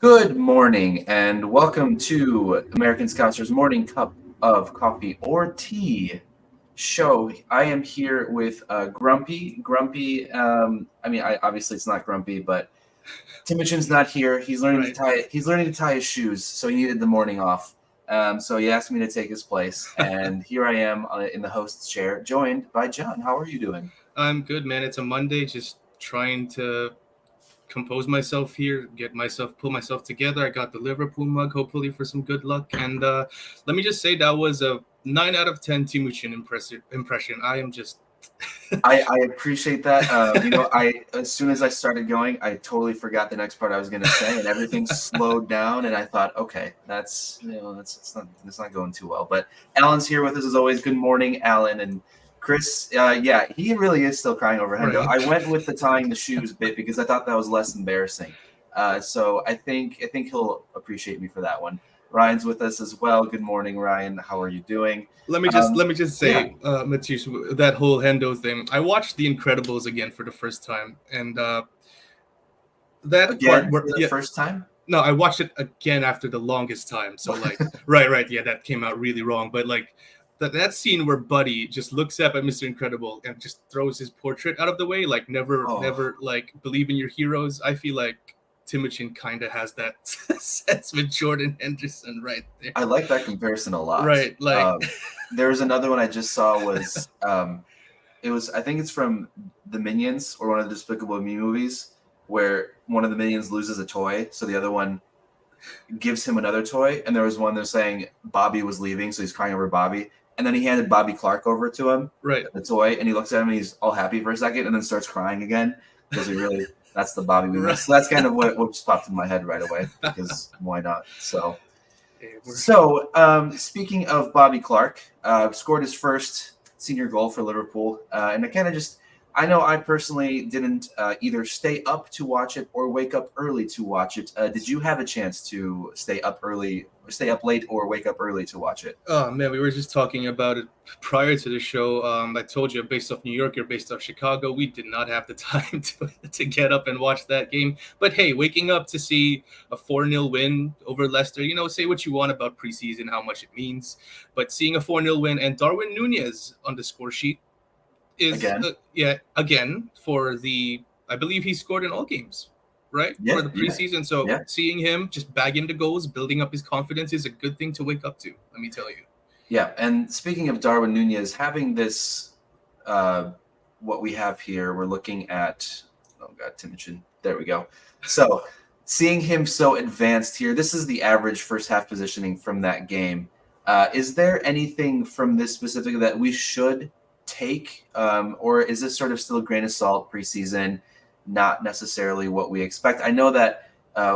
Good morning and welcome to American Scoutser's Morning Cup of Coffee or Tea show. I am here with Grumpy. Grumpy, obviously it's not Grumpy, but Timucin's not here. He's learning to Right. tie. He's learning to tie his shoes, so he needed the morning off. So he asked me to take his place, and here I am in the host's chair, joined by John. How are you doing? I'm good, man. It's a Monday, just trying to compose myself here, pull myself together. I got the Liverpool mug, hopefully for some good luck. And let me just say that was a 9 out of 10 Timucin impression. I am just. I appreciate that. I as soon as I started going, I totally forgot the next part I was going to say, and everything slowed down. And I thought, okay, that's it's not going too well. But Alan's here with us as always. Good morning, Alan and Chris. Yeah, he really is still crying over Hendo. Right. I went with the tying the shoes bit because I thought that was less embarrassing. So I think he'll appreciate me for that one. Ryan's with us as well. Good morning, Ryan. How are you doing? Let me just Yeah, say, Matish, that whole Hendo thing. I watched The Incredibles again for the first time, and that part again where for the first time. no, I watched it again after the longest time. So like, right, yeah, that came out really wrong. But like that scene where Buddy just looks up at Mr. Incredible and just throws his portrait out of the way, like Oh, never like believe in your heroes. I feel like Timuchin kind of has that sense with Jordan Henderson right there. I like that comparison a lot. Right, like There was another one I just saw was it was I think it's from the Minions or one of the Despicable Me movies where one of the Minions loses a toy, so the other one gives him another toy, and there was one they're saying Bobby was leaving, so he's crying over Bobby, and then he handed Bobby Clark over to him, right. the toy, and he looks at him and he's all happy for a second, and then starts crying again because he really that's the Bobby we Right. miss. So that's kind of what just popped in my head right away because why not? So. Hey, Speaking of Bobby Clark, scored his first senior goal for Liverpool, and I know I personally didn't either stay up to watch it or wake up early to watch it. Did you have a chance to stay up early, or stay up late, or wake up early to watch it? Oh man, we were just talking about it prior to the show. I told you, based off New York, you're based off Chicago. We did not have the time to get up and watch that game. But hey, waking up to see a 4-0 win over Leicester, say what you want about preseason, how much it means. But seeing a 4-0 win and Darwin Nunez on the score sheet is, Again, again, I believe he scored in all games, right? yeah, For the yeah, preseason. So yeah. seeing him just bag into goals, building up his confidence is a good thing to wake up to, let me tell you. Yeah, and speaking of Darwin Nunez, having this, uh, what we have here, we're looking at, oh God, Timucin. There we go. So, seeing him so advanced here, this is the average first half positioning from that game. Is there anything from this specific that we should take, or is this sort of still a grain of salt preseason, not necessarily what we expect? I know that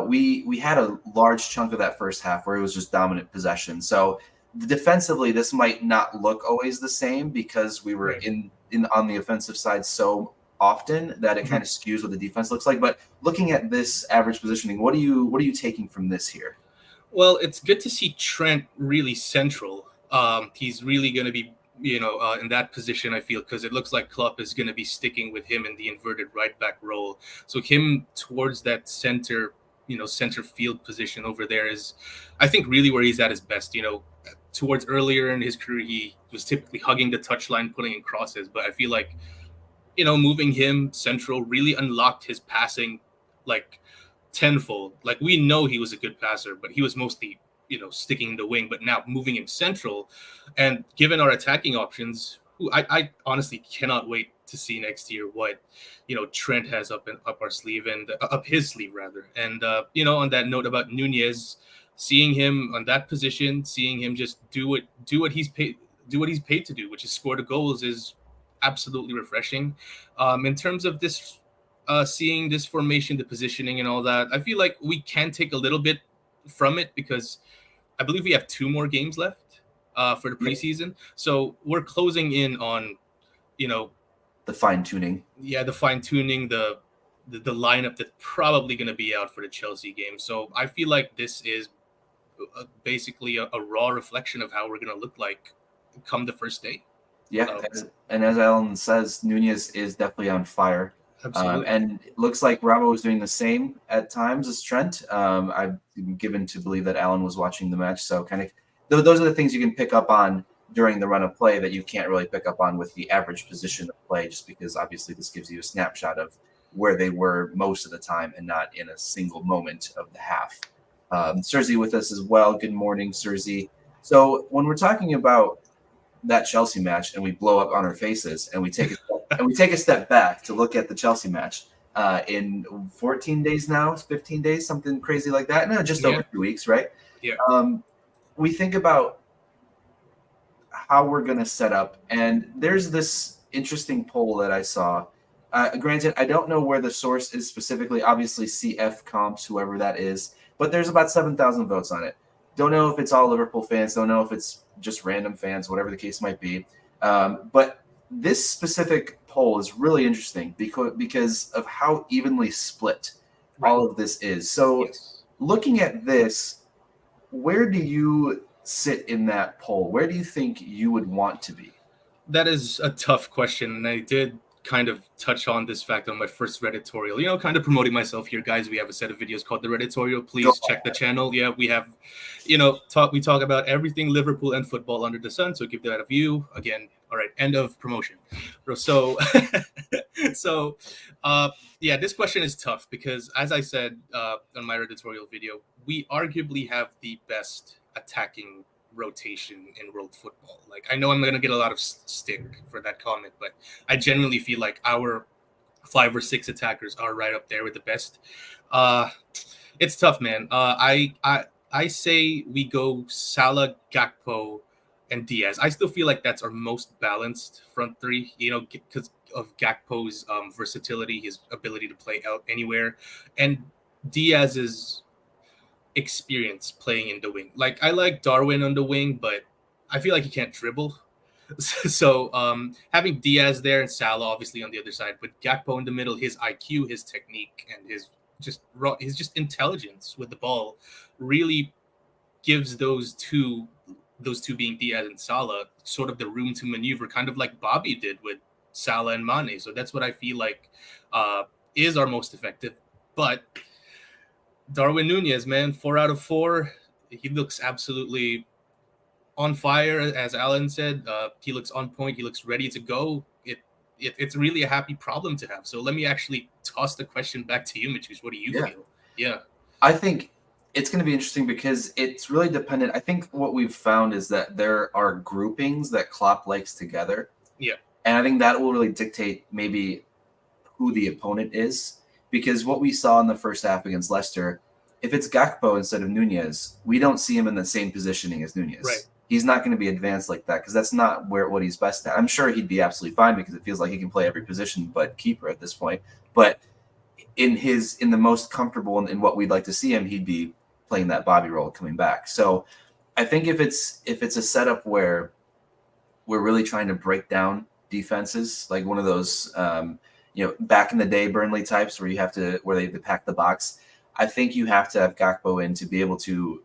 we had a large chunk of that first half where it was just dominant possession. So defensively, this might not look always the same because we were Right. in on the offensive side so often that it kind Mhm. of skews what the defense looks like. But looking at this average positioning, what are you taking from this here? Well, it's good to see Trent really central. He's really going to be, in that position, I feel, because it looks like Klopp is going to be sticking with him in the inverted right back role. So him towards that center, center field position over there is, I think, really where he's at his best. Towards earlier in his career, he was typically hugging the touchline, putting in crosses. But I feel like, moving him central really unlocked his passing, like tenfold. Like we know he was a good passer, but he was mostly, sticking in the wing. But now moving him central, and given our attacking options, who I honestly cannot wait to see next year what Trent has up our sleeve and up his sleeve rather. And on that note about Nunez, seeing him on that position, seeing him just do what he's paid to do, which is score the goals, is absolutely refreshing. In terms of this, seeing this formation, the positioning, and all that, I feel like we can take a little bit from it because I believe we have 2 more games left for the Yeah, preseason. So we're closing in on, you know, the fine tuning. yeah, the fine tuning, the lineup that's probably going to be out for the Chelsea game. So I feel like this is basically a raw reflection of how we're going to look like come the first day. Yeah, So and as Alan says, Nunez is definitely on fire. Absolutely. And it looks like Bravo was doing the same at times as Trent. I've been given to believe that Alan was watching the match. So kind of those are the things you can pick up on during the run of play that you can't really pick up on with the average position of play, just because obviously this gives you a snapshot of where they were most of the time and not in a single moment of the half. Cersei with us as well. Good morning, Cersei. So when we're talking about that Chelsea match and we blow up on our faces and we take a step back to look at the Chelsea match in 14 days now, 15 days, something crazy like that. No, just over 2 weeks, right? Yeah. We think about how we're going to set up, and there's this interesting poll that I saw. Granted, I don't know where the source is specifically. Obviously, CF comps, whoever that is, but there's about 7,000 votes on it. Don't know if it's all Liverpool fans. Don't know if it's just random fans, whatever the case might be. But this specific poll is really interesting because of how evenly split all of this is. So, looking at this, where do you sit in that poll? Where do you think you would want to be? That is a tough question, and I did kind of touch on this fact on my first Redditorial. You know, kind of promoting myself here, guys. We have a set of videos called the Redditorial. Please check the channel. Yeah, we have, we talk about everything Liverpool and football under the sun. So give that a view. Again, all right, end of promotion. So, yeah, this question is tough because, as I said on my Redditorial video, we arguably have the best attacking rotation in world football. Like, I know I'm going to get a lot of stick for that comment, but I genuinely feel like our 5 or 6 attackers are right up there with the best. It's tough, man. I say we go Salah, Gakpo, and Diaz. I still feel like that's our most balanced front three, because of Gakpo's versatility, his ability to play out anywhere, and Diaz's experience playing in the wing. Like, I like Darwin on the wing, but I feel like he can't dribble. So having Diaz there and Salah obviously on the other side, but Gakpo in the middle, his IQ, his technique, and his just intelligence with the ball really gives those two being Diaz and Salah sort of the room to maneuver, kind of like Bobby did with Salah and Mane. So that's what I feel like is our most effective. But Darwin Nunez, man, 4 out of 4. He looks absolutely on fire, as Alan said. He looks on point. He looks ready to go. It's really a happy problem to have. So let me actually toss the question back to you, Matus. What do you feel? Yeah. I think it's going to be interesting because it's really dependent. I think what we've found is that there are groupings that Klopp likes together. Yeah. And I think that will really dictate maybe who the opponent is. Because what we saw in the first half against Leicester, if it's Gakpo instead of Nunez, we don't see him in the same positioning as Nunez. Right. He's not going to be advanced like that because that's not what he's best at. I'm sure he'd be absolutely fine because it feels like he can play every position but keeper at this point. But in the most comfortable in what we'd like to see him, he'd be playing that Bobby role coming back. So I think if it's a setup where we're really trying to break down defenses, like one of those back in the day Burnley types where they pack the box, I think you have to have Gakpo in to be able to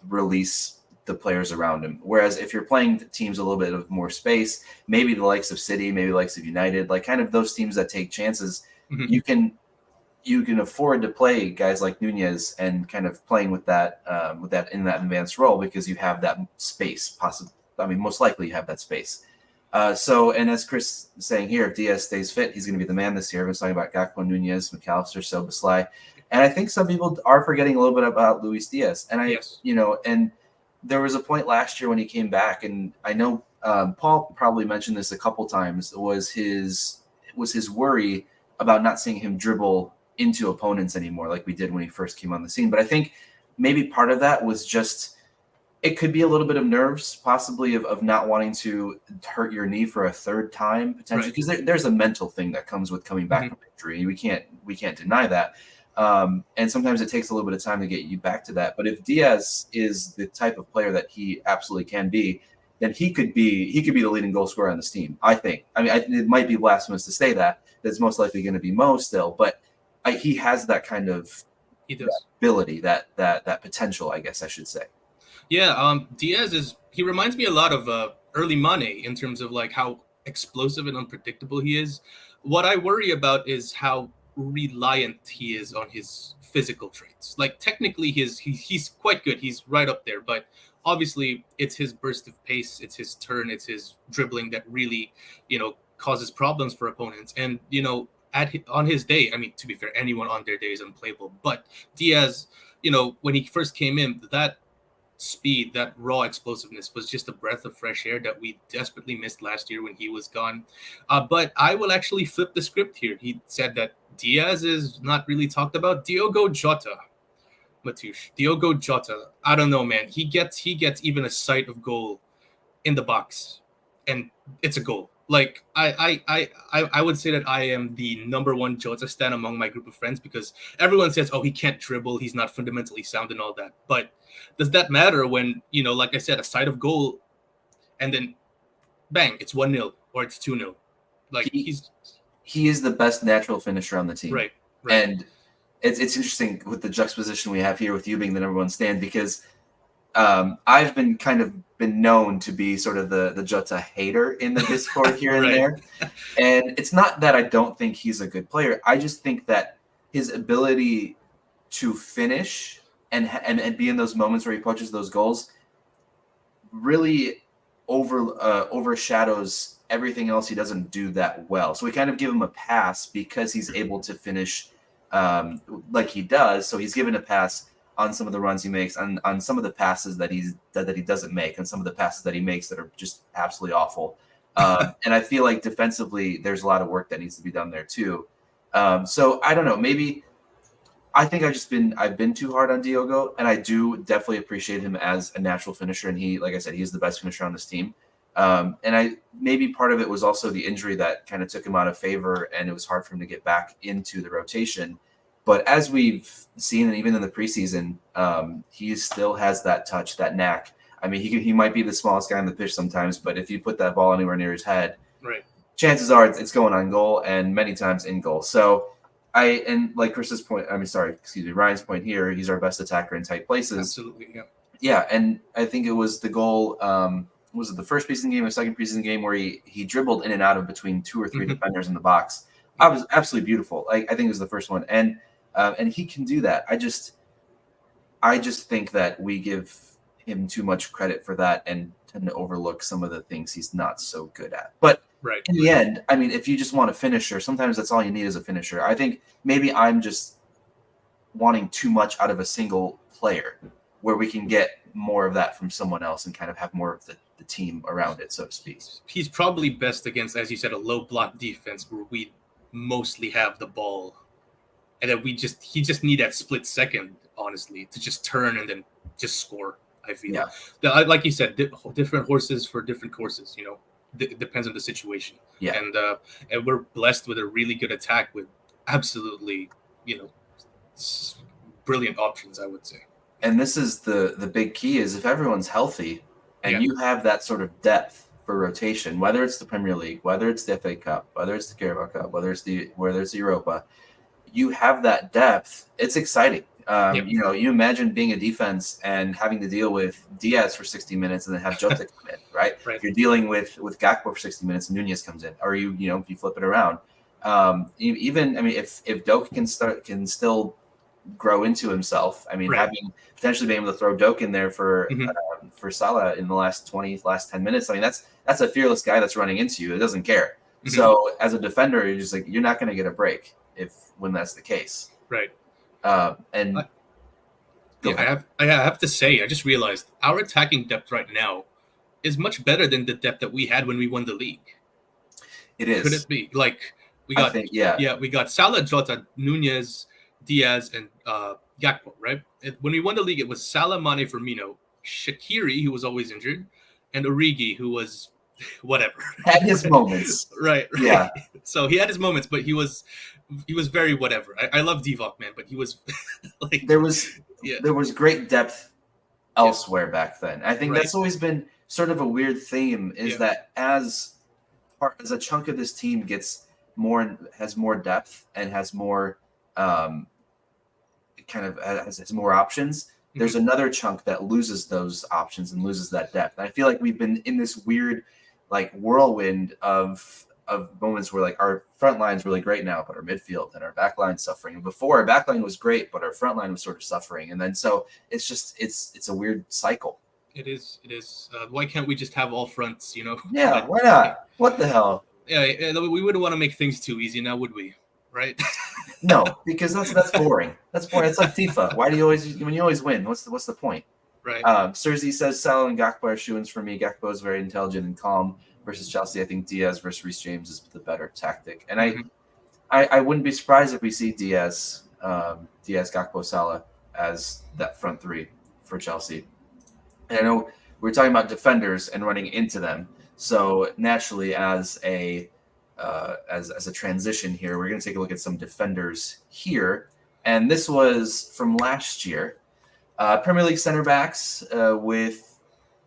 release the players around him. Whereas if you're playing teams a little bit of more space, maybe the likes of City, maybe the likes of United, like kind of those teams that take chances, you can afford to play guys like Nunez and kind of playing with that in that advanced role because you have that space. Possibly, I mean, most likely you have that space. And as Chris is saying here, if Diaz stays fit, he's going to be the man this year. We're talking about Gakpo, Nunez, McAllister, Szoboszlai. And I think some people are forgetting a little bit about Luis Diaz. And and there was a point last year when he came back, and I know Paul probably mentioned this a couple times, was his worry about not seeing him dribble into opponents anymore like we did when he first came on the scene. But I think maybe part of that was just, it could be a little bit of nerves, possibly of not wanting to hurt your knee for a third time potentially, because there's a mental thing that comes with coming back from injury. We can't deny that. And sometimes it takes a little bit of time to get you back to that. But if Diaz is the type of player that he absolutely can be, then he could be the leading goal scorer on this team, I think. I mean, it might be blasphemous to say that. That's most likely going to be Mo still, but he has that kind of ability, that potential, I guess I should say. Yeah, Diaz he reminds me a lot of early Mane in terms of like how explosive and unpredictable he is. What I worry about is how reliant he is on his physical traits. Like technically, he's quite good. He's right up there, but obviously, it's his burst of pace, it's his turn, it's his dribbling that really, causes problems for opponents. And on his day, I mean, to be fair, anyone on their day is unplayable. But Diaz, when he first came in, that speed, that raw explosiveness was just a breath of fresh air that we desperately missed last year when he was gone. But I will actually flip the script here. He said that Diaz is not really talked about. Diogo Jota, Matush. Diogo Jota. I don't know, man. He gets even a sight of goal in the box, and it's a goal. Like I would say that I am the number one Jota stan among my group of friends because everyone says, "Oh, he can't dribble. He's not fundamentally sound and all that." But does that matter when like I said, a sight of goal, and then bang, it's 1-0 or it's 2-0? Like He he is the best natural finisher on the team, right, right. and it's interesting with the juxtaposition we have here with you being the number one stand because I've been known to be sort of the Jota hater in the Discord here and Right. there, and it's not that I don't think he's a good player. I just think that his ability to finish and be in those moments where he punches those goals really overshadows everything else he doesn't do that well. So we kind of give him a pass because he's able to finish like he does. So he's given a pass on some of the runs he makes, on some of the passes that he doesn't make, and some of the passes that he makes that are just absolutely awful. And I feel like defensively, there's a lot of work that needs to be done there too. So I don't know. Maybe I think I've been too hard on Diogo, and I do definitely appreciate him as a natural finisher. And he, like I said, he's the best finisher on this team. And I maybe part of it was also the injury that kind of took him out of favor, and it was hard for him to get back into the rotation. But as we've seen, and even in the preseason, he still has that touch, that knack. I mean, he might be the smallest guy on the pitch sometimes, but if you put that ball anywhere near his head, Right. chances are it's going on goal, and many times in goal. So and like Chris's point, I mean, sorry, excuse me, Ryan's point here, he's our best attacker in tight places. Absolutely. Yeah. Yeah, and I think it was the goal. Was it the first preseason game or second preseason game where he dribbled in and out of between two or three defenders in the box? I was absolutely beautiful. I think it was the first one, and he can do that. I just think that we give him too much credit for that and tend to overlook some of the things he's not so good at. But Right. in the end, I mean, if you just want a finisher, sometimes that's all you need is a finisher. I think maybe I'm just wanting too much out of a single player where we can get more of that from someone else and kind of have more of the team around it, so to speak. He's probably best against, as you said, a low block defense where we mostly have the ball, and then he just need that split second, honestly, to just turn and then just score. I feel, like you said, different horses for different courses. It depends on the situation. Yeah. And we're blessed with a really good attack with absolutely, brilliant options, I would say. And this is the big key is if everyone's healthy and you have that sort of depth for rotation, whether it's the Premier League, whether it's the FA Cup, whether it's the Carabao Cup, whether it's the Europa, you have that depth. It's exciting. You imagine being a defense and having to deal with Diaz for 60 minutes and then have Jota come in, right? Right. You're dealing with Gakpo for 60 minutes and Nunez comes in, or if you flip it around. If Doak can still grow into himself. I mean, having potentially being able to throw Doak in there for Salah in the last 10 minutes. I mean, that's a fearless guy that's running into you. It doesn't care. So as a defender, you're just like, you're not going to get a break when that's the case. Right. I have to say, I just realized our attacking depth right now is much better than the depth that we had when we won the league. It is. Could it be? Like we got Salah, Jota, Nunez, Diaz, and Gakpo, right? When we won the league, it was Salah, Mane, Firmino, Shaqiri, who was always injured, and Origi, who was whatever. Had his moments. Right. Yeah. So he had his moments, but he was very whatever. I love Divock, man, but he was like there was great depth elsewhere back then. I think that's always been sort of a weird theme is that as a chunk of this team has more depth and has more has more options, there's another chunk that loses those options and loses that depth. And I feel like we've been in this weird like whirlwind of moments where like our front line's really great now, but our midfield and our back line's suffering. And before our back line was great, but our front line was sort of suffering. And then so it's just it's a weird cycle. It is. It is. Why can't we just have all fronts? Yeah, But why not? What the hell? yeah, we wouldn't want to make things too easy now, would we? Right? No, because that's boring. That's boring. It's like FIFA. Why do you always when you always win? What's the point? Right. Cersei says Salah and Gakpo are shoo-ins for me. Gakpo is very intelligent and calm versus Chelsea. I think Diaz versus Reece James is the better tactic. And I wouldn't be surprised if we see Diaz, Gakpo, Salah as that front three for Chelsea. And I know we're talking about defenders and running into them. So naturally, as a transition here, we're going to take a look at some defenders here. And this was from last year. Premier League center backs with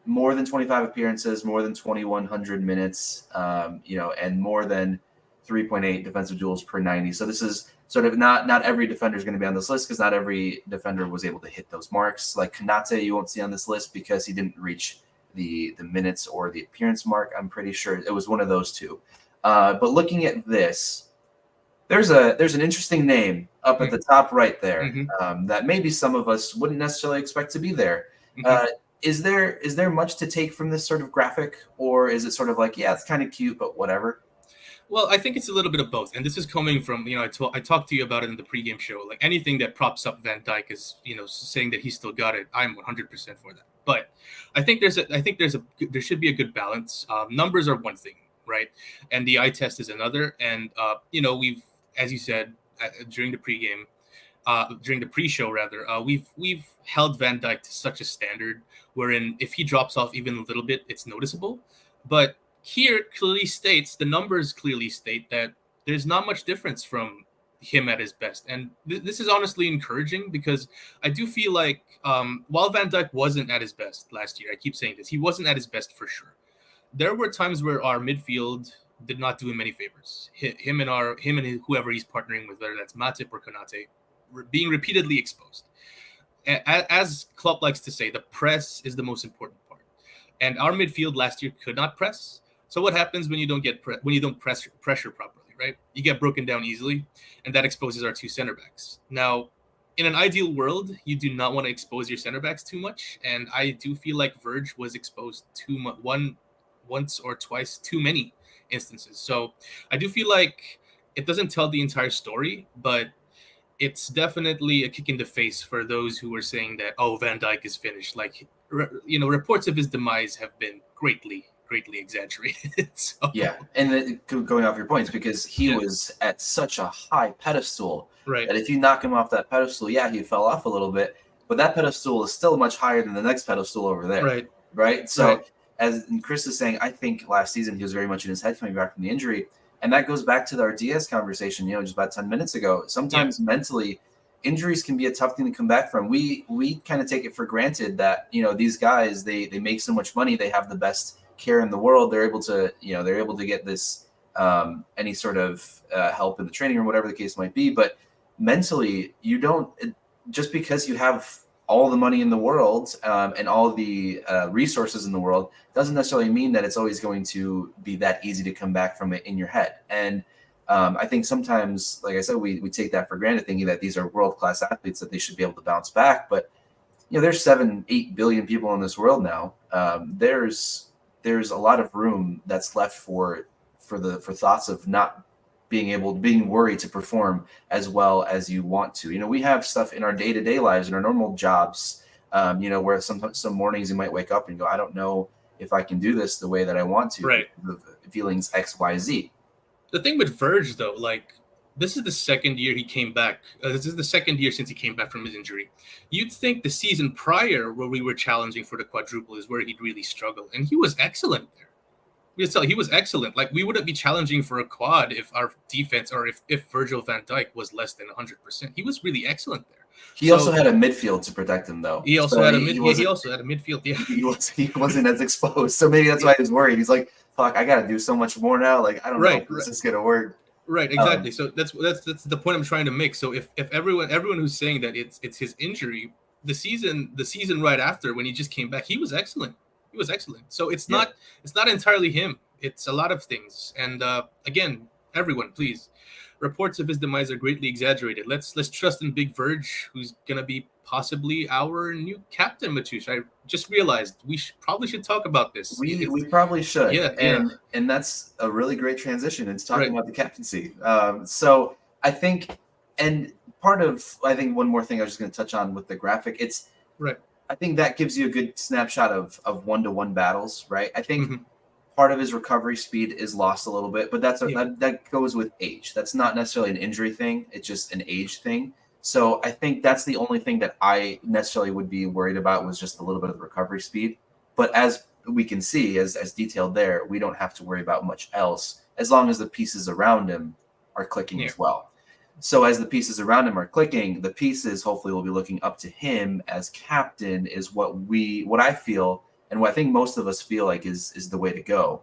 more than 25 appearances, more than 2,100 minutes, and more than 3.8 defensive duels per 90. So this is sort of not every defender is going to be on this list because not every defender was able to hit those marks. Like Konate, you won't see on this list because he didn't reach the minutes or the appearance mark. I'm pretty sure it was one of those two. But looking at this, there's an interesting name up at the top right there that maybe some of us wouldn't necessarily expect to be there. Is there much to take from this sort of graphic, or is it sort of like, yeah, it's kind of cute, but whatever? Well, I think it's a little bit of both, and this is coming from I talked to you about it in the pregame show. Like anything that props up Van Dijk is saying that he still got it. I'm 100% for that. But I think there should be a good balance. Numbers are one thing, right, and the eye test is another. And we've, as you said during the pregame, during the pre-show rather, we've held Van Dijk to such a standard wherein if he drops off even a little bit, it's noticeable. But here the numbers clearly state that there's not much difference from him at his best. And this is honestly encouraging because I do feel like while Van Dijk wasn't at his best last year, I keep saying this, he wasn't at his best for sure. There were times where our midfield did not do him any favors. Him and whoever he's partnering with, whether that's Matip or Konate, were being repeatedly exposed. As Klopp likes to say, the press is the most important part. And our midfield last year could not press. So what happens when you don't press pressure properly, right? You get broken down easily, and that exposes our two center backs. Now, in an ideal world, you do not want to expose your center backs too much, and I do feel like Verge was exposed too much, once or twice too many instances. So I do feel like it doesn't tell the entire story, but it's definitely a kick in the face for those who are saying that, oh, Van Dijk is finished. Like, reports of his demise have been greatly exaggerated. So. Yeah, and going off your points, because he was at such a high pedestal that if you knock him off that pedestal, he fell off a little bit, but that pedestal is still much higher than the next pedestal over there. Right? So as Chris is saying, I think last season he was very much in his head coming back from the injury. And that goes back to our Diaz conversation, just about 10 minutes ago. Sometimes mentally, injuries can be a tough thing to come back from. We kind of take it for granted that, these guys, they make so much money. They have the best care in the world. They're able to get this, any sort of help in the training room, whatever the case might be. But mentally, you don't, just because you have all the money in the world and all the resources in the world doesn't necessarily mean that it's always going to be that easy to come back from it in your head. And I think sometimes, like I said, we take that for granted, thinking that these are world-class athletes, that they should be able to bounce back. But there's 7-8 billion people in this world now. There's a lot of room that's left for thoughts of not being worried to perform as well as you want to. We have stuff in our day-to-day lives, in our normal jobs, where some mornings you might wake up and go, I don't know if I can do this the way that I want to. Right. The feelings X, Y, Z. The thing with Verge, though, like, this is the second year he came back. This is the second year since he came back from his injury. You'd think the season prior, where we were challenging for the quadruple, is where he'd really struggle. And he was excellent there. He was excellent. Like, we wouldn't be challenging for a quad if our defense, or if Virgil van Dijk was less than 100%. He was really excellent there. He also had a midfield to protect him, though. He also had a midfield. Yeah, he wasn't as exposed. So maybe that's why he was worried. He's like, "Fuck, I got to do so much more now. Like, I don't know if this is gonna work." Right, exactly. So that's the point I'm trying to make. So if everyone who's saying that it's his injury, the season right after, when he just came back, he was excellent. So it's not entirely him. It's a lot of things. And again, everyone, please, reports of his demise are greatly exaggerated. Let's trust in Big Verge, who's gonna be possibly our new captain, Matush. I just realized we probably should talk about this. We probably should, Yeah, and that's a really great transition. It's talking right, about the captaincy. So I think, and part of I think one more thing I was just going to touch on with the graphic. It's right. I think that gives you a good snapshot of 1-to-1 battles, right? I think Hmm. part of his recovery speed is lost a little bit, but Yeah, that goes with age. That's not necessarily an injury thing; it's just an age thing. So I think that's the only thing that I necessarily would be worried about was just a little bit of the recovery speed. But as we can see, as detailed there, we don't have to worry about much else as long as the pieces around him are clicking yeah, as well. So as the pieces around him are clicking, the pieces hopefully will be looking up to him as captain is what I feel and what I think most of us feel like is the way to go.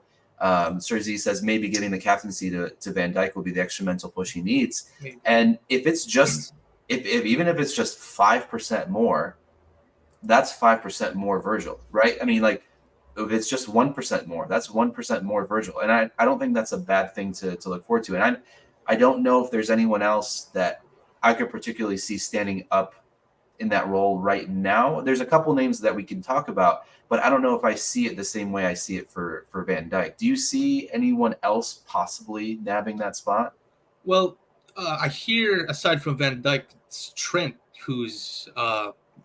Sir Z says maybe giving the captaincy to Van Dijk will be the extra mental push he needs. maybe. And if it's just if even if it's just 5% more, that's 5% more Virgil, right? I mean, like if it's just 1% more, that's 1% more Virgil. And I don't think that's a bad thing to look forward to. And I don't know if there's anyone else that I could particularly see standing up in that role right now. There's a couple names that we can talk about, but I don't know if I see it the same way I see it for Van Dyke. Do you see anyone else possibly nabbing that spot? Well, I hear aside from Van Dijk, it's Trent who's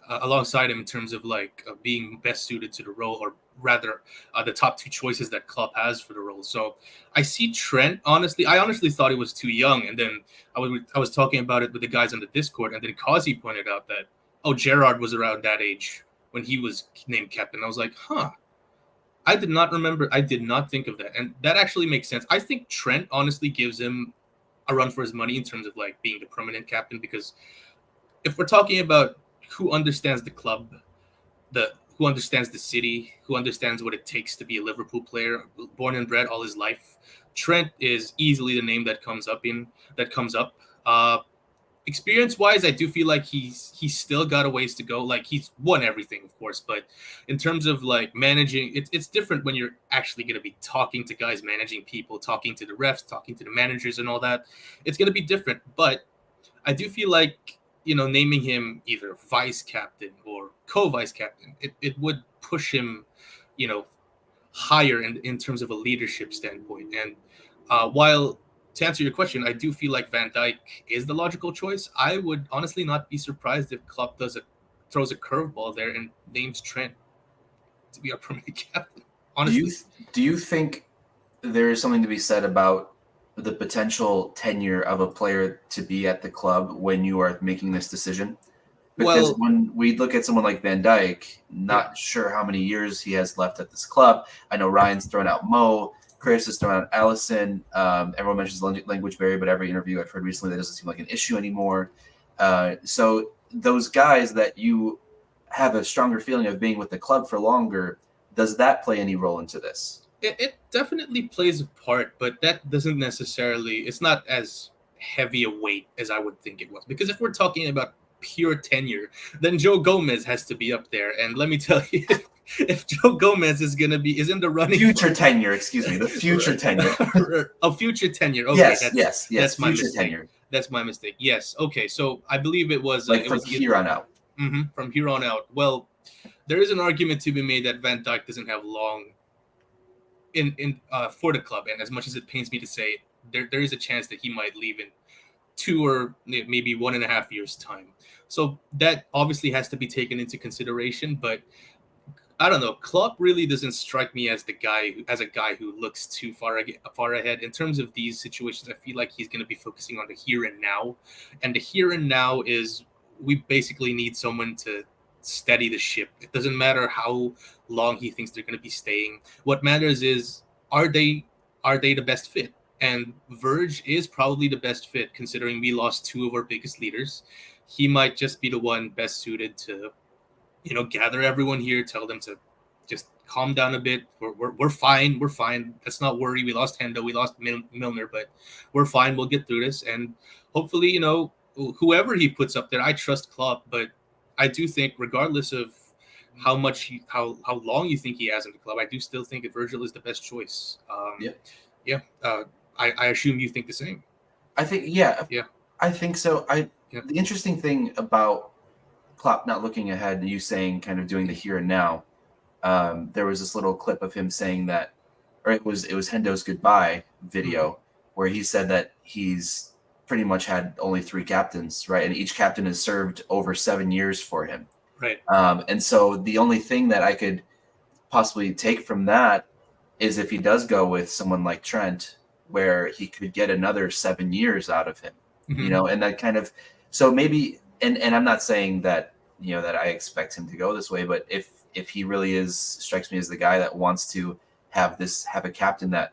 alongside him in terms of like being best suited to the role, or rather, the top two choices that Klopp has for the role. So I see Trent. Honestly, I honestly thought he was too young, and then I was talking about it with the guys on the Discord, and then Kazi pointed out that Gerard was around that age when he was named captain. I was like, huh. I did not remember. I did not think of that, and that actually makes sense. I think Trent honestly gives him a run for his money in terms of like being the permanent captain, because if we're talking about who understands the club, the who understands the city, who understands what it takes to be a Liverpool player, born and bred all his life, Trent is easily the name that comes up. Experience wise, I do feel like he's still got a ways to go. Like he's won everything, of course, but in terms of like managing, it's different when you're actually going to be talking to guys, managing people, talking to the refs, talking to the managers, and all that. It's going to be different, but I do feel like naming him either vice captain or co-vice captain, it would push him, you know, higher in terms of a leadership standpoint. And while to answer your question, I do feel like Van Dijk is the logical choice. I would honestly not be surprised if Klopp throws a curveball there and names Trent to be our permanent captain. Do you Honestly, do you think there is something to be said about the potential tenure of a player to be at the club when you are making this decision? Because well, when we look at someone like Van Dijk, yeah, not sure how many years he has left at this club. I know Ryan's thrown out Mo, Chris has thrown out Allison. Everyone mentions language barrier, but every interview I've heard recently, that doesn't seem like an issue anymore. So those guys that you have a stronger feeling of being with the club for longer, does that play any role into this? it definitely plays a part, but that doesn't necessarily. It's not as heavy a weight as I would think it was. Because if we're talking about pure tenure, then Joe Gomez has to be up there. And let me tell you, if Joe Gomez is in the running Future for tenure, excuse me, the future tenure. a future tenure. Okay, Yes, that's my future mistake. tenure, That's my mistake. Yes. Okay. So I believe it was like from here on out. from here on out. Well, there is an argument to be made that Van Dijk doesn't have long in for the club, and as much as it pains me to say it, there is a chance that he might leave in 2 or maybe 1.5 years time. So that obviously has to be taken into consideration. But I don't know. Klopp really doesn't strike me as as a guy who looks too far ahead in terms of these situations. I feel like he's going to be focusing on the here and now, and the here and now is we basically need someone to steady the ship. It doesn't matter how long he thinks they're going to be staying. What matters is are they are they the best fit? And Verge is probably the best fit considering we lost two of our biggest leaders. He might just be the one best suited to gather everyone here, tell them to just calm down a bit. We're fine. We're fine. Let's not worry. We lost Hendo. We lost Milner, but we're fine. We'll get through this. And hopefully, whoever he puts up there, I trust Klopp, but I do think, regardless of how long you think he has in the club, I do still think that Virgil is the best choice. Yeah. Yeah. I assume you think the same. I think, yeah, Yeah. I think so. Yeah. The interesting thing about Klopp not looking ahead, you saying kind of doing the here and now. There was this little clip of him saying that, or it was Hendo's goodbye video where he said that he's pretty much had only 3 captains, right, and each captain has served over 7 years for him. Right. And so the only thing that I could possibly take from that is if he does go with someone like Trent, where he could get another 7 years out of him, and that kind of, so maybe, and I'm not saying that, that I expect him to go this way, but if he really strikes me as the guy that wants to have a captain that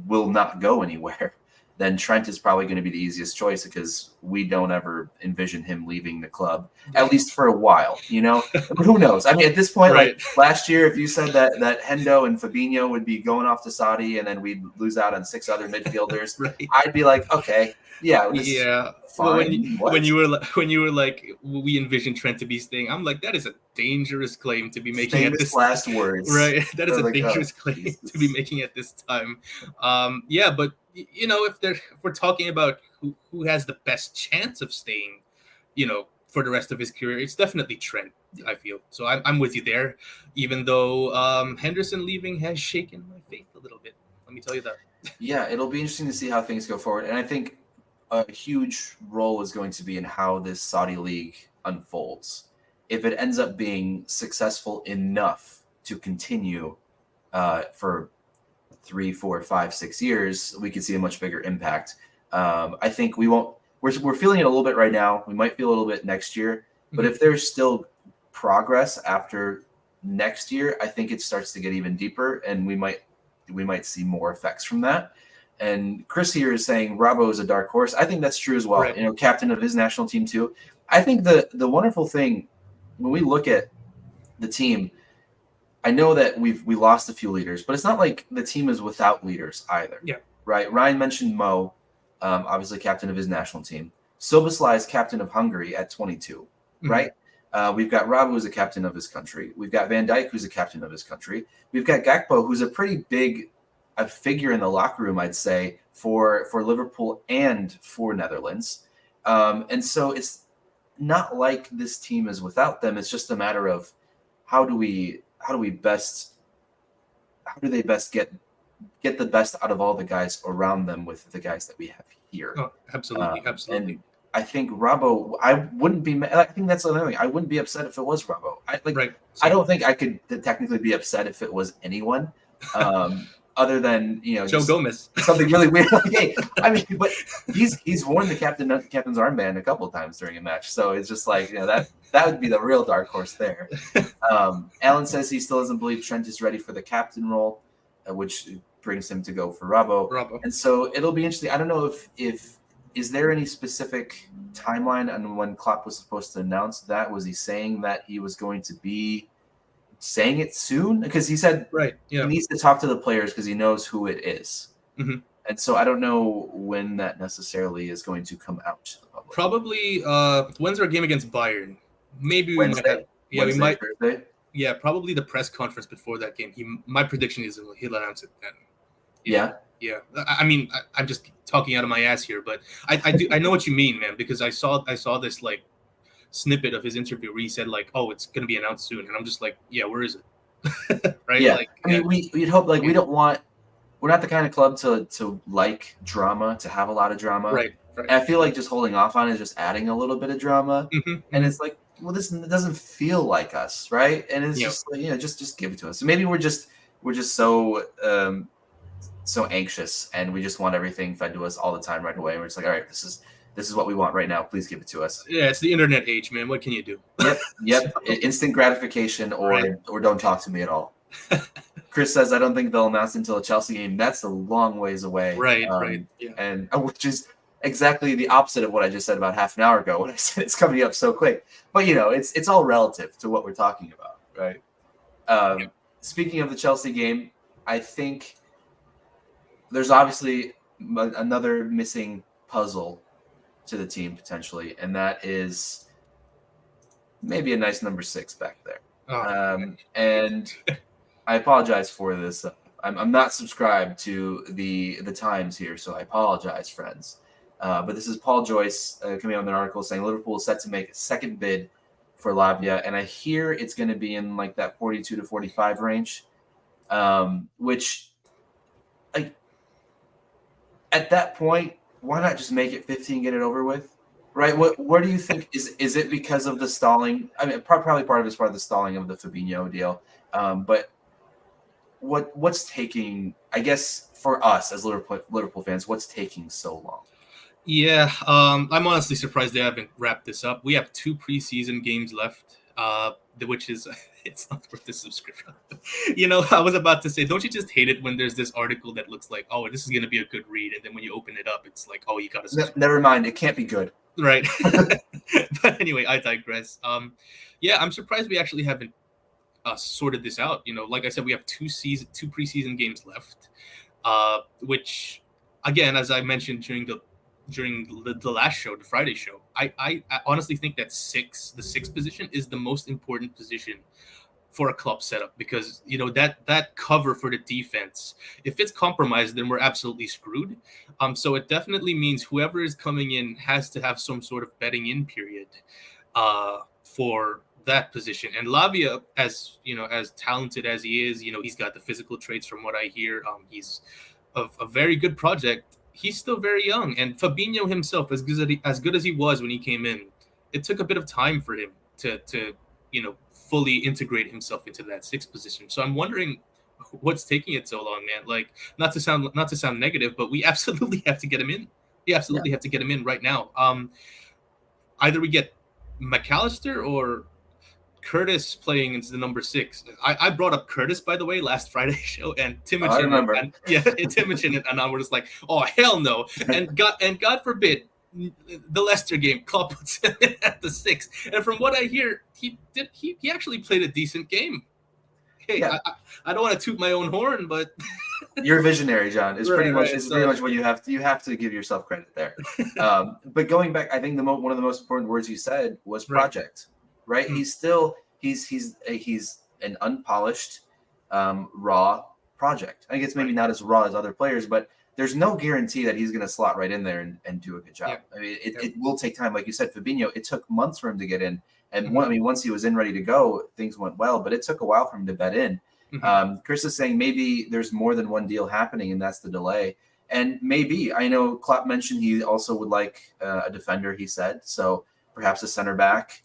will not go anywhere, then Trent is probably going to be the easiest choice because we don't ever envision him leaving the club, at least for a while, But who knows? I mean, at this point, Right. like last year, if you said that Hendo and Fabinho would be going off to Saudi and then we'd lose out on 6 other midfielders, Right. I'd be like, okay, yeah, Well, fine. when you were like, we envision Trent to be staying, I'm like, that is a dangerous claim to be making famous at this last words, right? That is a like, dangerous claim to be making at this time. Yeah, but if we're talking about who has the best chance of staying, for the rest of his career, it's definitely Trent. I feel so. I'm with you there, even though Henderson leaving has shaken my faith a little bit. Let me tell you that. Yeah, it'll be interesting to see how things go forward, and I think a huge role is going to be in how this Saudi league unfolds. If it ends up being successful enough to continue for 3, 4, 5, 6 years, we could see a much bigger impact. I think we won't. We're feeling it a little bit right now. We might feel a little bit next year, but if there's still progress after next year, I think it starts to get even deeper, and we might see more effects from that. And Chris here is saying Robbo is a dark horse. I think that's true as well. Right. Captain of his national team too. I think the wonderful thing when we look at the team, I know that we lost a few leaders, but it's not like the team is without leaders either. Yeah. Right. Ryan mentioned Mo, obviously captain of his national team. Soboslai is captain of Hungary at 22. Right. We've got Rob, who's a captain of his country. We've got Van Dijk, who's a captain of his country. We've got Gakpo, who's a pretty big figure in the locker room, I'd say, for Liverpool and for Netherlands. And so it's not like this team is without them. It's just a matter of how do they best get the best out of all the guys around them with the guys that we have here. Oh, absolutely. And I think Robbo, I wouldn't be. I think that's another thing. I wouldn't be upset if it was Robbo. I don't think I could technically be upset if it was anyone, other than Joe Gomez. Something really weird. Like, hey, I mean, but he's worn the captain's armband a couple of times during a match, so it's just like that would be the real dark horse there. Alan says he still doesn't believe Trent is ready for the captain role, which brings him to go for Robbo. And so it'll be interesting. I don't know if is there any specific timeline on when Klopp was supposed to announce that? Was he saying that he was going to be saying it soon? Because he said he needs to talk to the players because he knows who it is. And so I don't know when that necessarily is going to come out to the public. Probably when's our game against Bayern? Maybe Wednesday. We might. Thursday? Yeah, probably the press conference before that game. My prediction is he'll announce it then. Yeah. Yeah, I mean, I'm just talking out of my ass here, but I know what you mean, man, because I saw this like snippet of his interview where he said like, oh, it's gonna be announced soon, and I'm just like, yeah, where is it? Right? Yeah. Like, I mean, we'd hope we don't want. We're not the kind of club to like drama, to have a lot of drama. Right. And I feel like just holding off on it is just adding a little bit of drama, and it's like, well, this doesn't feel like us, right? And it's just like, just give it to us. So maybe we're just so anxious and we just want everything fed to us all the time right away. We're just like, all right, this is what we want right now. Please give it to us. Yeah, it's the internet age, man. What can you do? Yep. Instant gratification or don't talk to me at all. Chris says, I don't think they'll announce until a Chelsea game. That's a long ways away. Right. Yeah. And which is exactly the opposite of what I just said about half an hour ago when I said it's coming up so quick. But it's all relative to what we're talking about, right? Speaking of the Chelsea game, I think there's obviously another missing puzzle to the team potentially, and that is maybe a nice number 6 back there. Oh, And I apologize for this. I'm not subscribed to the Times here, so I apologize, friends. But this is Paul Joyce coming out with an article saying Liverpool is set to make a second bid for Lavia, and I hear it's going to be in like that 42 to 45 range, which, like, at that point, why not just make it 15, get it over with? Right? What do you think? Is it because of the stalling? I mean, probably part of it's part of the stalling of the Fabinho deal. But what's taking? I guess for us as Liverpool fans, what's taking so long? yeah. I'm honestly surprised they haven't wrapped this up. We have 2 preseason games left, which is it's not worth the subscription. I was about to say, don't you just hate it when there's this article that looks like, oh, this is going to be a good read, and then when you open it up, it's like, oh, you got to subscribe. Never mind, it can't be good. Right. But anyway, I digress. Yeah, I'm surprised we actually haven't sorted this out. Like I said, we have 2 preseason games left, which, again, as I mentioned during the last show, the Friday show, I honestly think that the sixth position is the most important position for a club setup, because that cover for the defense, if it's compromised, then we're absolutely screwed. So it definitely means whoever is coming in has to have some sort of betting in period for that position. And Lavia, as talented as he is, he's got the physical traits from what I hear. He's a very good project. He's still very young, and Fabinho himself, as good as he was when he came in, it took a bit of time for him to fully integrate himself into that sixth position. So I'm wondering what's taking it so long, man. Like, not to sound negative, but we absolutely have to get him in. We absolutely have to get him in right now. Either we get McAllister or Curtis playing into the number 6. I brought up Curtis, by the way, last Friday show, and Timucin. I remember. Timucin and I were just like, oh, hell no. And God forbid, the Leicester game, Klopp puts him in at the 6. And from what I hear, he actually played a decent game. Hey, yeah. I don't want to toot my own horn, but you're a visionary, John. It's pretty much what you have to give yourself credit there. But going back, I think one of the most important words you said was project. Right? Mm-hmm. He's an unpolished, raw project. I guess maybe not as raw as other players, but there's no guarantee that he's going to slot right in there and do a good job. Yeah. I mean, it will take time. Like you said, Fabinho, it took months for him to get in. And once he was in, ready to go, things went well. But it took a while for him to bed in. Mm-hmm. Chris is saying maybe there's more than one deal happening, and that's the delay. And maybe, I know Klopp mentioned he also would like a defender, he said. So perhaps a center back.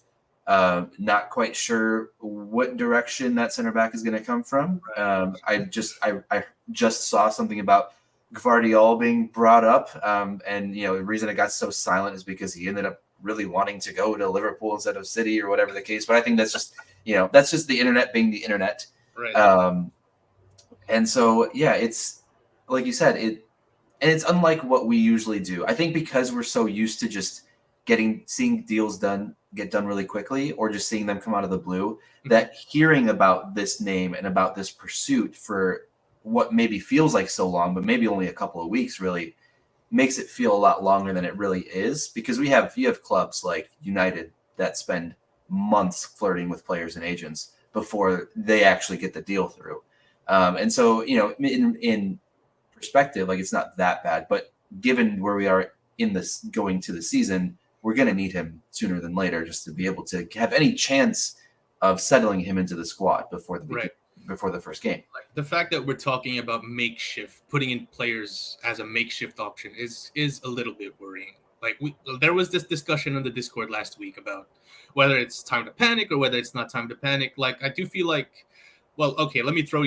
Not quite sure what direction that center back is going to come from. I just saw something about Gvardiol being brought up, and the reason it got so silent is because he ended up really wanting to go to Liverpool instead of City or whatever the case. But I think that's just the internet being the internet. Right. And so it's like you said, it's unlike what we usually do. I think because we're so used to just seeing deals get done really quickly, or just seeing them come out of the blue, that hearing about this name and about this pursuit for what maybe feels like so long, but maybe only a couple of weeks, really makes it feel a lot longer than it really is, because you have clubs like United that spend months flirting with players and agents before they actually get the deal through. And so, in perspective, like, it's not that bad, but given where we are in this going to the season, we're going to need him sooner than later just to be able to have any chance of settling him into the squad before the first game. The fact that we're talking about putting in players as a makeshift option is a little bit worrying. Like, there was this discussion on the Discord last week about whether it's time to panic or whether it's not time to panic. Like, I do feel like, well, okay, let me throw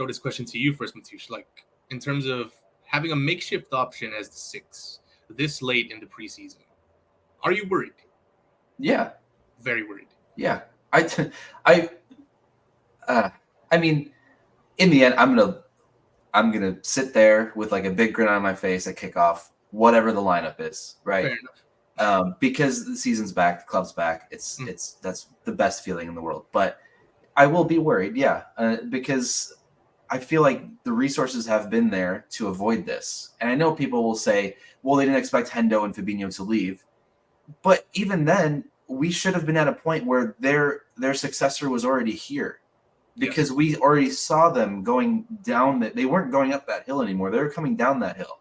this question to you first, Mateusz. Like, in terms of having a makeshift option as the 6 this late in the preseason, are you worried? Yeah. Very worried. Yeah. I mean, in the end, I'm gonna sit there with like a big grin on my face at kickoff, whatever the lineup is, right? Fair enough. Because the season's back, the club's back. That's the best feeling in the world. But I will be worried, because I feel like the resources have been there to avoid this. And I know people will say, well, they didn't expect Hendo and Fabinho to leave. But even then, we should have been at a point where their successor was already here, Yes. because we already saw them going down that. They weren't going up that hill anymore. They were coming down that hill.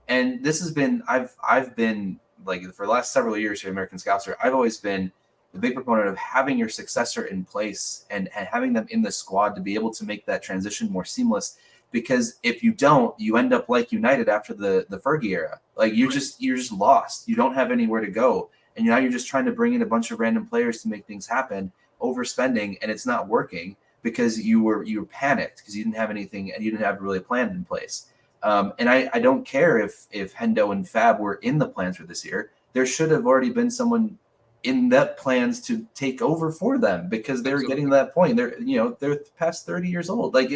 And this has been, I've been like, for the last several years here, American Scouser, I've always been the big proponent of having your successor in place and having them in the squad to be able to make that transition more seamless. Because if you don't, you end up like United after the Fergie era. Like you're just lost. You don't have anywhere to go, and now you're just trying to bring in a bunch of random players to make things happen, overspending, and it's not working because you were panicked because you didn't have anything and you didn't have really a plan in place. And I don't care if Hendo and Fab were in the plans for this year. There should have already been someone in that plans to take over for them, because they're getting to that point. They're past 30 years old. Like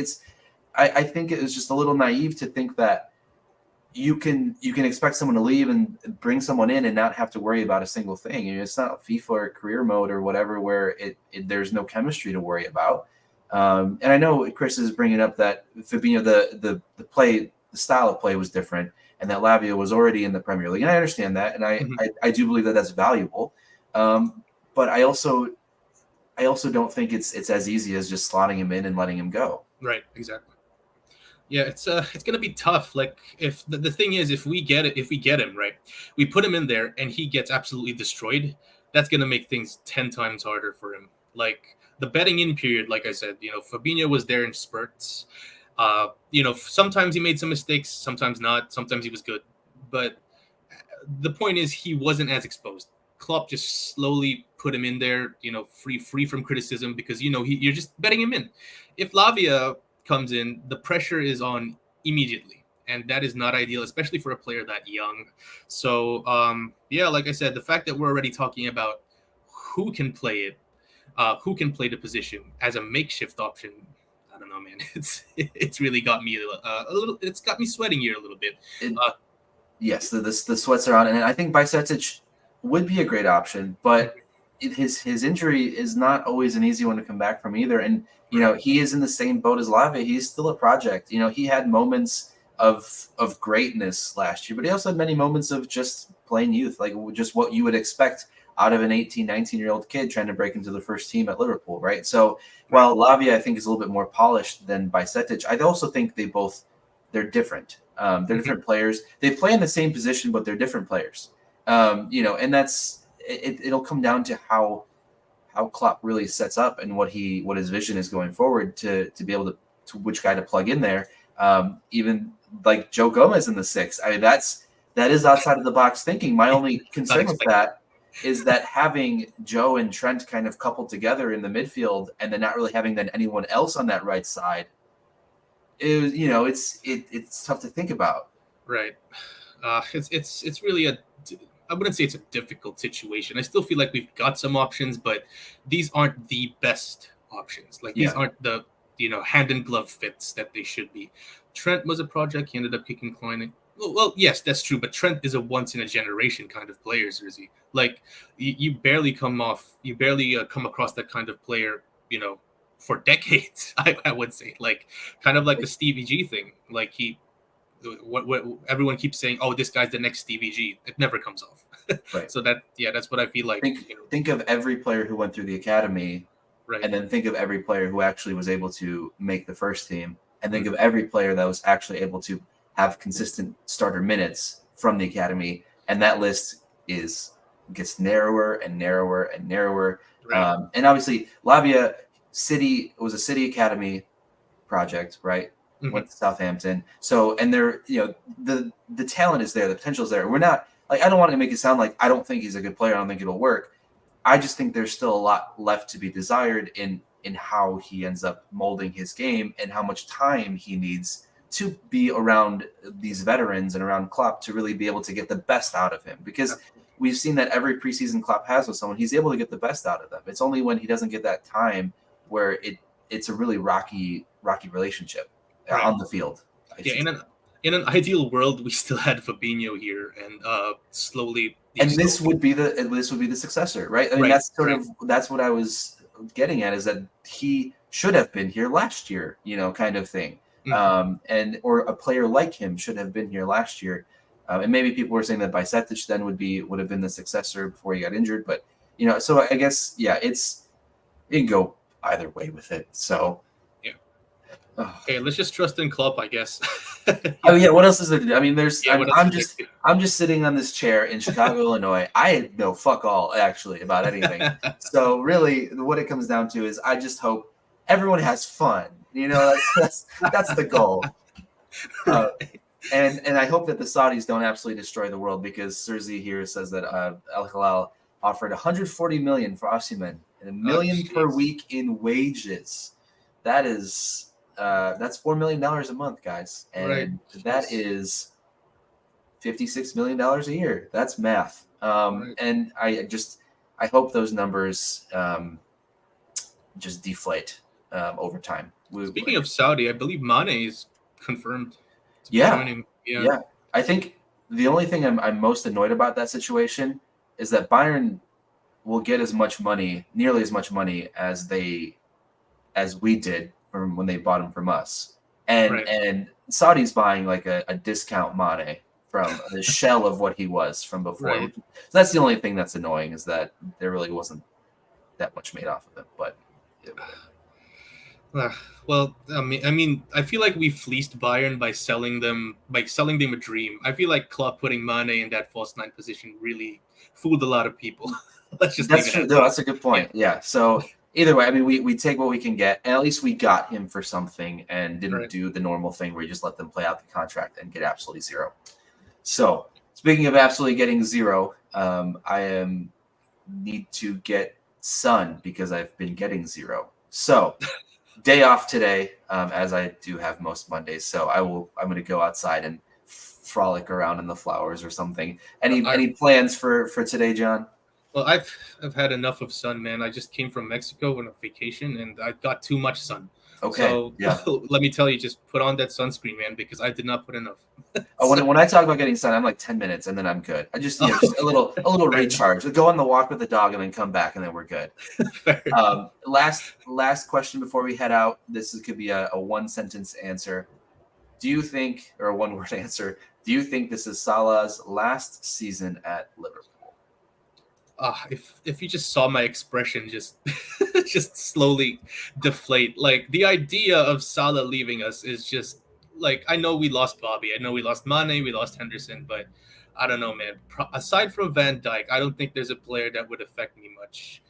I think it was just a little naive to think that you can expect someone to leave and bring someone in and not have to worry about a single thing. It's not FIFA or career mode or whatever where there's no chemistry to worry about. And I know Chris is bringing up that Fabinho, the style of play was different, and that Lavia was already in the Premier League. And I understand that, and I do believe that that's valuable. But I also don't think it's as easy as just slotting him in and letting him go. Right. Exactly. Yeah, it's gonna be tough. Like if the thing is, if we get him right, we put him in there and he gets absolutely destroyed. That's gonna make things 10 times harder for him. Like the betting in period, like I said, Fabinho was there in spurts. Sometimes he made some mistakes, sometimes not, sometimes he was good. But the point is, he wasn't as exposed. Klopp just slowly put him in there, free from criticism, because you're just betting him in. If Lavia comes in, the pressure is on immediately, and that is not ideal, especially for a player that young. So yeah, like I said, the fact that we're already talking about who can play it, who can play the position as a makeshift option, I don't know, man. It's really got me a little. It's got me sweating here a little bit. Yes, the sweats are on, and I think Bicetic would be a great option, but his injury is not always an easy one to come back from either. And he is in the same boat as Lave. He's still a project. He had moments of greatness last year, but he also had many moments of just plain youth, like just what you would expect out of an 18, 19-year-old kid trying to break into the first team at Liverpool, right? So while Lavia, I think, is a little bit more polished than Bicetic, I also think they're different. They're different players. They play in the same position, but they're different players. And that's it'll come down to how Klopp really sets up and what his vision is going forward to be able to which guy to plug in there. Even like Joe Gomez in the six. I mean, that is outside of the box thinking. My only concern with that is that having Joe and Trent kind of coupled together in the midfield and then not really having then anyone else on that right side, it's tough to think about. Right. It's really I wouldn't say it's a difficult situation. I still feel like we've got some options, but these aren't the best options. Like these aren't the hand in glove fits that they should be. Trent was a project. He ended up kicking Klein. Well, yes, that's true. But Trent is a once in a generation kind of player, Zerzy. Like you barely come across that kind of player, for decades. I would say, like kind of like the Stevie G thing. Like what everyone keeps saying, oh, this guy's the next Stevie G. It never comes off. Right. So that's what I feel like. Think of every player who went through the academy, right, and then think of every player who actually was able to make the first team, and think of every player that was actually able to have consistent starter minutes from the academy, and that list gets narrower and narrower and narrower. Right. And obviously, Lavia was a City Academy project, right? Went to Southampton. So, and there, the talent is there, the potential is there. We're not like, I don't want to make it sound like I don't think he's a good player. I don't think it'll work. I just think there's still a lot left to be desired in how he ends up molding his game and how much time he needs to be around these veterans and around Klopp to really be able to get the best out of him. Because we've seen that every preseason Klopp has with someone, he's able to get the best out of them. It's only when he doesn't get that time where it's a really rocky relationship on the field. In an ideal world, we still had Fabinho here, and slowly. And this would be the successor, right? I mean, that's what I was getting at, is that he should have been here last year, kind of thing. Or a player like him should have been here last year. And maybe people were saying that Bicetic then would have been the successor before he got injured, but So I guess it can go either way with it. So Yeah. oh. Okay, let's just trust in Klopp, I guess. I mean, yeah. What else is there to do? I mean, Yeah. What else is there? I'm just sitting on this chair in Chicago, Illinois. I know fuck all actually about anything. So really, what it comes down to is I just hope everyone has fun. That's the goal. Right. And I hope that the Saudis don't absolutely destroy the world, because Cersei here says that Al Hilal offered 140 million for Osimhen and a Oh, million per jeez. week in wages. That's $4 million a month, guys, Right. and that Jeez. is $56 million a year. That's math. Right. And I hope those numbers just deflate over time. Speaking of Saudi, I believe Mane is confirmed to be Yeah, joining. Yeah. yeah. I think the only thing I'm most annoyed about that situation is that Bayern will get nearly as much money as we did from when they bought him from us, and Right. and Saudi's buying like a discount Mane from the shell of what he was from before. Right. So that's the only thing that's annoying, is that there really wasn't that much made off of it. But yeah, Well, I feel like we fleeced Bayern by selling them a dream. I feel like Klopp putting Mane in that false nine position really fooled a lot of people. Let's just leave that's it true. at No, that. that's a good point. Yeah. So either way, I mean, we take what we can get, and at least we got him for something, and didn't Right. do the normal thing where you just let them play out the contract and get absolutely zero. So speaking of absolutely getting zero, need to get sun because I've been getting zero. So day off today, as I do have most Mondays. So I'm going to go outside and frolic around in the flowers or something. I Any plans for today, John? Well, I've had enough of sun, man. I just came from Mexico on a vacation, and I got too much sun. Okay, So yeah. let me tell you, just put on that sunscreen, man, because I did not put enough. Oh, So, when I talk about getting sun, I'm like 10 minutes and then I'm good. I just just a little fair enough. recharge. Go on the walk with the dog and then come back and then we're good. Fair enough. Last question before we head out. Could be a one sentence answer. Do you think, or a one word answer? Do you think this is Salah's last season at Liverpool? If you just saw my expression, just just slowly deflate. Like the idea of Salah leaving us is just like, I know we lost Bobby, I know we lost Mane, we lost Henderson, but I don't know, man. Aside from Van Dijk, I don't think there's a player that would affect me much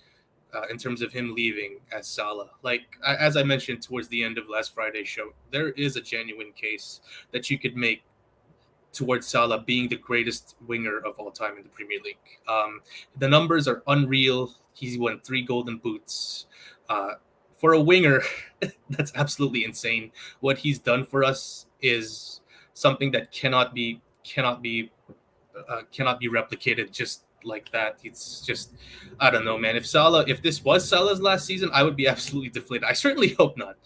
in terms of him leaving as Salah. Like as I mentioned towards the end of last Friday's show, there is a genuine case that you could make towards Salah being the greatest winger of all time in the Premier League. The numbers are unreal. He's won 3 Golden Boots. For a winger, that's absolutely insane. What he's done for us is something that cannot be replicated just like that. It's just, I don't know, man. If this was Salah's last season, I would be absolutely deflated. I certainly hope not,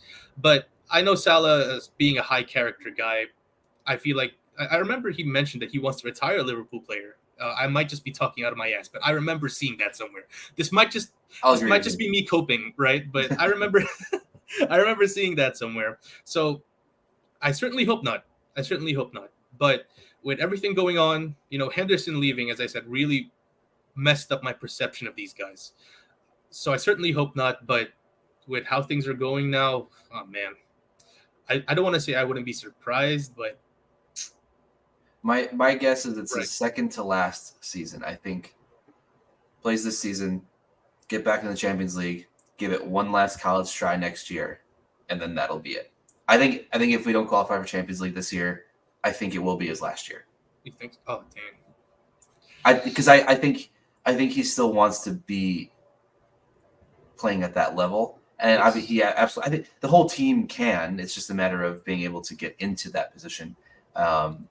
but I know Salah as being a high character guy. I feel like I remember he mentioned that he wants to retire a Liverpool player. I might just be talking out of my ass, but I remember seeing that somewhere. This might just be me coping, right? But I remember I remember seeing that somewhere. So I certainly hope not. I certainly hope not. But with everything going on, Henderson leaving, as I said, really messed up my perception of these guys. So I certainly hope not. But with how things are going now, oh man, I don't want to say I wouldn't be surprised, but My guess is it's right. his second to last season. I think plays this season, get back in the Champions League, give it one last college try next year, and then that'll be it. I think if we don't qualify for Champions League this year, I think it will be his last year. You think? Oh, damn. Because I think he still wants to be playing at that level, and Yes. absolutely. I think the whole team can. It's just a matter of being able to get into that position.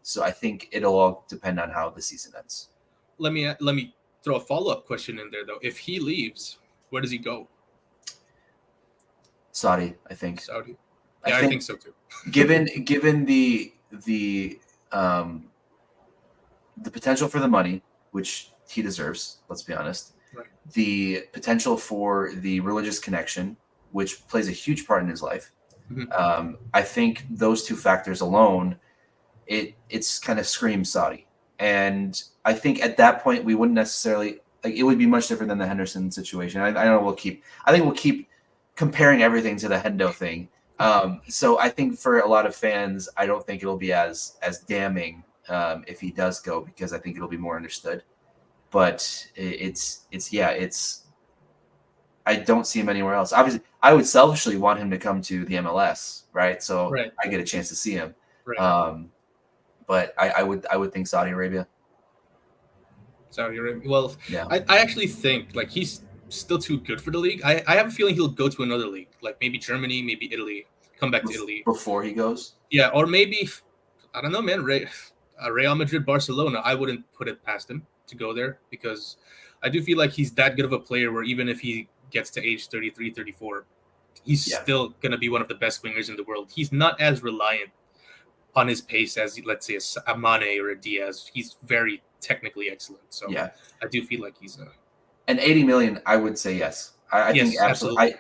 So I think it'll all depend on how the season ends. Let me throw a follow-up question in there though. If he leaves, where does he go? Saudi, I think. Saudi. Yeah, I think so too. given the potential for the money, which he deserves, let's be honest. Right. The potential for the religious connection, which plays a huge part in his life. Mm-hmm. I think those two factors alone, it's kind of screams Saudi. And I think at that point we wouldn't necessarily, Like it would be much different than the Henderson situation. I know I think we'll keep comparing everything to the Hendo thing. So I think for a lot of fans, I don't think it'll be as damning if he does go, because I think it'll be more understood. But it's I don't see him anywhere else. Obviously, I would selfishly want him to come to the MLS, right? So Right. I get a chance to see him. Right. But I would think Saudi Arabia. Saudi Arabia. Well, Yeah. I actually think like he's still too good for the league. I have a feeling he'll go to another league, like maybe Germany, maybe Italy, come back to Italy. Before he goes? Yeah, or maybe I don't know, man. Real Madrid, Barcelona. I wouldn't put it past him to go there because I do feel like he's that good of a player where even if he gets to age 33, 34, he's still going to be one of the best wingers in the world. He's not as reliant on his pace as, let's say, a Mane or a Diaz. He's very technically excellent. So Yeah. I do feel like he's a... And 80 million, I would say yes. I Yes, think absolutely.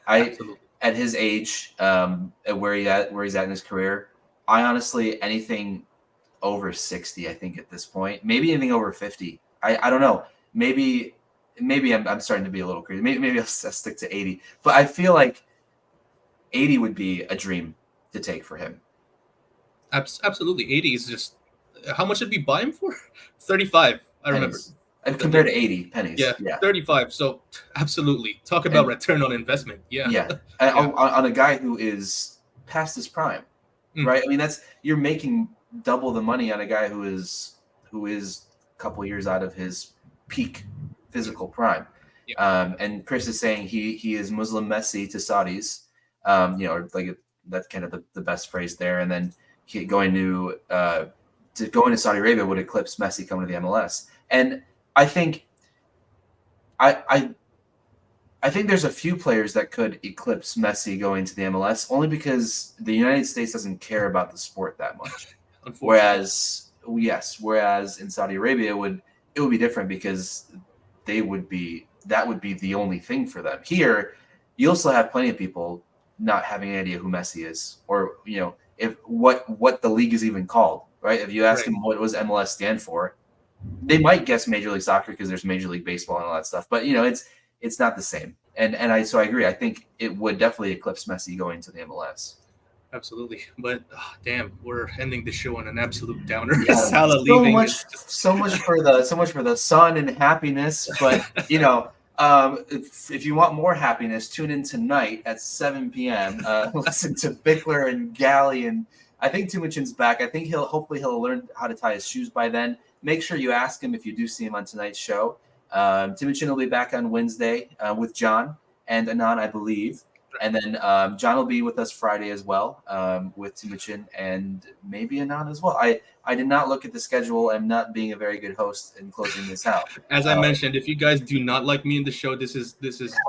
Absolutely. At his age, at where he's at in his career, I honestly anything over 60, I think at this point, maybe anything over 50. I don't know. Maybe I'm starting to be a little crazy. Maybe I'll stick to 80. But I feel like 80 would be a dream to take for him. Absolutely. 80 is just... How much did we buy him for? 35. I remember. And compared to 80 pennies. Yeah, 35. So absolutely. Talk about return on investment. Yeah. Yeah. On a guy who is past his prime, right? I mean, you're making double the money on a guy who is a couple years out of his peak physical prime. Yeah. And Chris is saying he is Muslim Messi to Saudis, or like that's kind of the best phrase there. And then going to Saudi Arabia would eclipse Messi coming to the MLS. And I think I think there's a few players that could eclipse Messi going to the MLS only because the United States doesn't care about the sport that much. Whereas in Saudi Arabia it would be different because that would be the only thing for them. Here, you'll still have plenty of people not having any idea who Messi is, or if what the league is even called, right? If you ask them what does MLS stand for, they might guess Major League Soccer because there's Major League Baseball and all that stuff. But it's not the same. And I agree. I think it would definitely eclipse Messi going to the MLS. Absolutely. But damn, we're ending the show on an absolute downer. Yeah, Salah leaving. So much for the sun and happiness. But if you want more happiness, tune in tonight at 7 p.m. Listen to Bickler and Galley, and I think Timucin's back. I think hopefully he'll learn how to tie his shoes by then. Make sure you ask him if you do see him on tonight's show. Timucin will be back on Wednesday with John and Anan, I believe. And then John will be with us Friday as well with Timucin and maybe Anan as well. I did not look at the schedule. I'm not being a very good host in closing this out. As I mentioned, if you guys do not like me in the show, this is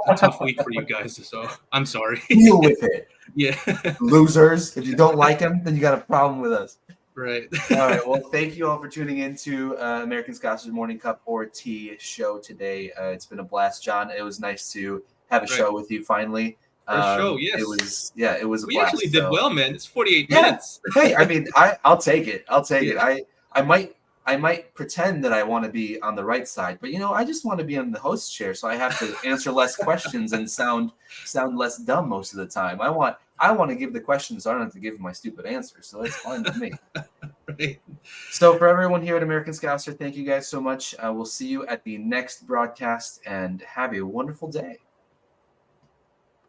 a tough week for you guys. So I'm sorry. Deal with it. Yeah. Losers. If you don't like him, then you got a problem with us. Right. All right. Well, thank you all for tuning in to American Scotch's Morning Cup or Tea show today. It's been a blast, John. It was nice to have a show with you finally. Show, yes. It was a blast. We actually did well, man. It's 48 minutes. Hey, I mean, I'll take it. I might pretend that I want to be on the right side, but I just want to be on the host chair, so I have to answer less questions and sound less dumb most of the time. I want to give the questions, so I don't have to give my stupid answers. So it's fine with me. Right. So for everyone here at American Scouser, thank you guys so much. We'll see you at the next broadcast, and have a wonderful day.